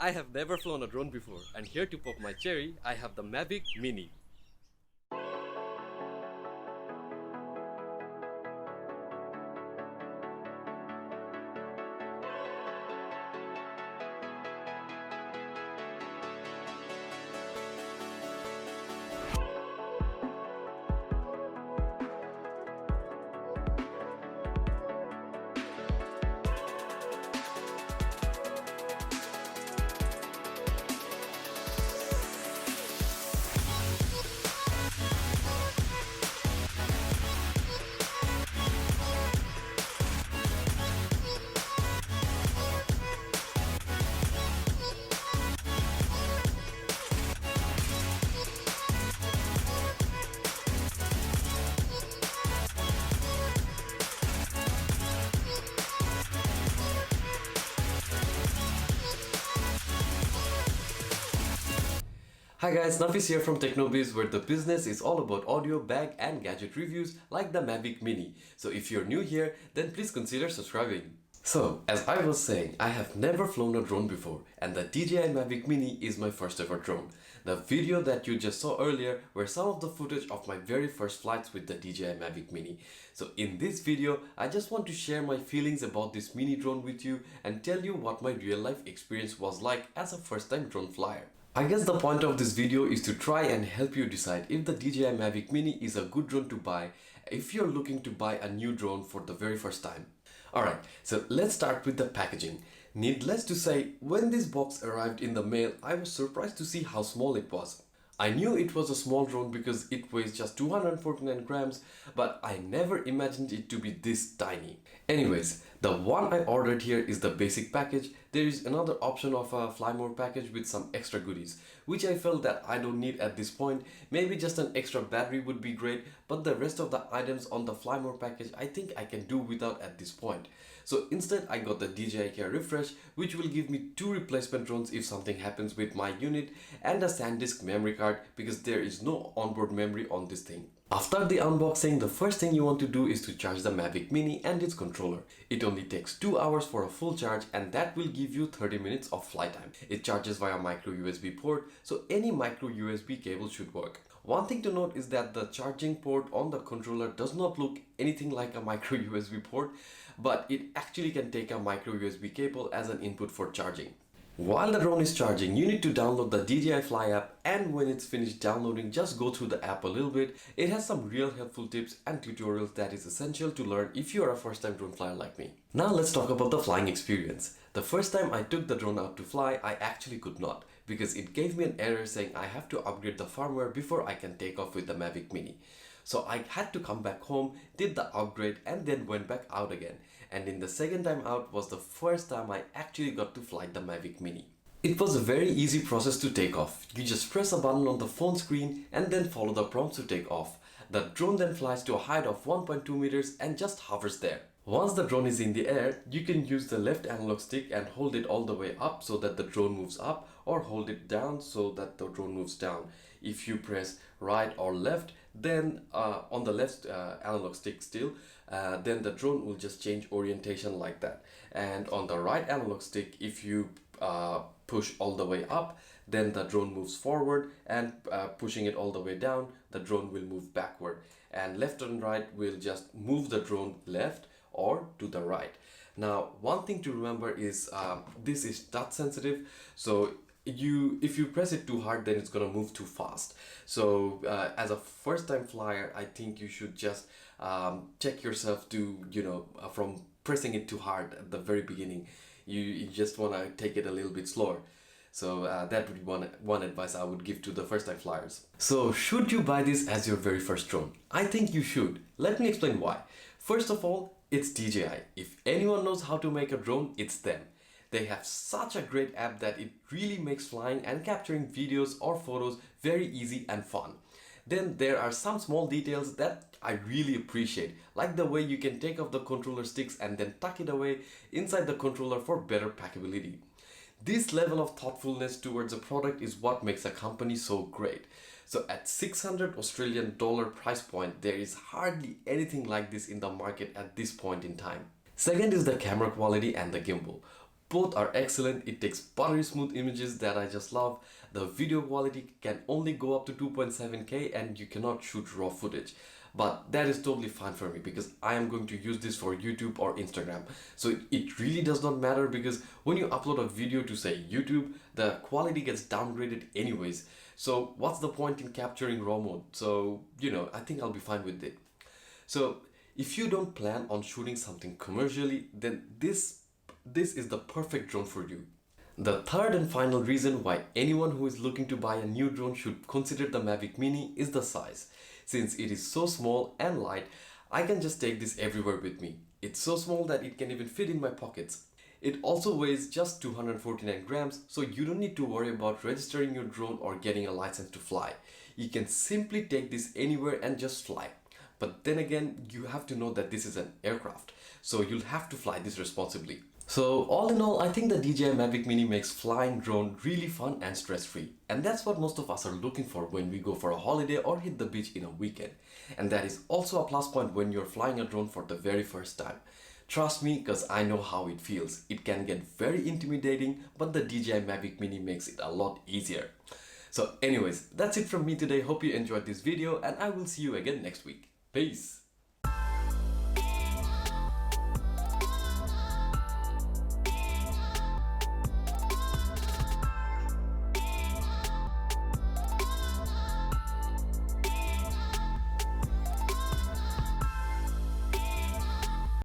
I have never flown a drone before, and here to pop my cherry, I have the Mavic Mini. Hi guys, Nafis here from Technobiz, where the business is all about audio, bag and gadget reviews like the Mavic Mini. So if you're new here, then please consider subscribing. So, as I was saying, I have never flown a drone before, and the DJI Mavic Mini is my first ever drone. The video that you just saw earlier were some of the footage of my very first flights with the DJI Mavic Mini. So in this video, I just want to share my feelings about this mini drone with you and tell you what my real life experience was like as a first time drone flyer. I guess the point of this video is to try and help you decide if the DJI Mavic Mini is a good drone to buy if you're looking to buy a new drone for the very first time. Alright, so let's start with the packaging. Needless to say, when this box arrived in the mail, I was surprised to see how small it was. I knew it was a small drone because it weighs just 249 grams, but I never imagined it to be this tiny. Anyways, the one I ordered here is the basic package. There is another option of a Fly More package with some extra goodies, which I felt that I don't need at this point. Maybe just an extra battery would be great, but the rest of the items on the Fly More package I think I can do without at this point. So instead I got the DJI Care Refresh, which will give me 2 replacement drones if something happens with my unit, and a SanDisk memory card because there is no onboard memory on this thing. After the unboxing, the first thing you want to do is to charge the Mavic Mini and its controller. It only takes 2 hours for a full charge, and that will give you 30 minutes of flight time. It charges via micro USB port, so any micro USB cable should work. One thing to note is that the charging port on the controller does not look anything like a micro USB port, but it actually can take a micro USB cable as an input for charging. While the drone is charging, you need to download the DJI Fly app, and when it's finished downloading, just go through the app a little bit. It has some real helpful tips and tutorials that is essential to learn if you are a first time drone flyer like me. Now let's talk about the flying experience. The first time I took the drone out to fly, I actually could not because it gave me an error saying I have to upgrade the firmware before I can take off with the Mavic Mini. So I had to come back home, did the upgrade and then went back out again. And in the second time out was the first time I actually got to fly the Mavic Mini. It was a very easy process to take off. You just press a button on the phone screen and then follow the prompts to take off. The drone then flies to a height of 1.2 meters and just hovers there. Once the drone is in the air, you can use the left analog stick and hold it all the way up so that the drone moves up, or hold it down so that the drone moves down. If you press right or left, then on the left analog stick still, then the drone will just change orientation like that. And on the right analog stick, if you push all the way up, then the drone moves forward, and pushing it all the way down, the drone will move backward. And left and right will just move the drone left or to the right. Now one thing to remember is this is touch sensitive, so if you press it too hard, then it's gonna move too fast. So as a first time flyer, I think you should just check yourself to, from pressing it too hard at the very beginning. You just want to take it a little bit slower. So that would be one advice I would give to the first time flyers. So should you buy this as your very first drone? I think you should. Let me explain why. First of all, it's DJI. If anyone knows how to make a drone, it's them. They have such a great app that it really makes flying and capturing videos or photos very easy and fun. Then there are some small details that I really appreciate, like the way you can take off the controller sticks and then tuck it away inside the controller for better packability. This level of thoughtfulness towards a product is what makes a company so great. So at $600 Australian price point, there is hardly anything like this in the market at this point in time. Second is the camera quality and the gimbal. Both are excellent. It takes buttery smooth images that I just love. The video quality can only go up to 2.7K and you cannot shoot raw footage. But that is totally fine for me because I am going to use this for YouTube or Instagram. So it really does not matter because when you upload a video to say YouTube, the quality gets downgraded anyways. So what's the point in capturing raw mode? So, I think I'll be fine with it. So if you don't plan on shooting something commercially, then this is the perfect drone for you. The third and final reason why anyone who is looking to buy a new drone should consider the Mavic Mini is the size. Since it is so small and light, I can just take this everywhere with me. It's so small that it can even fit in my pockets. It also weighs just 249 grams, so you don't need to worry about registering your drone or getting a license to fly. You can simply take this anywhere and just fly. But then again, you have to know that this is an aircraft, so you'll have to fly this responsibly. So all in all, I think the DJI Mavic Mini makes flying drone really fun and stress-free. And that's what most of us are looking for when we go for a holiday or hit the beach in a weekend. And that is also a plus point when you're flying a drone for the very first time. Trust me, cause I know how it feels. It can get very intimidating, but the DJI Mavic Mini makes it a lot easier. So anyways, that's it from me today. Hope you enjoyed this video and I will see you again next week. Peace!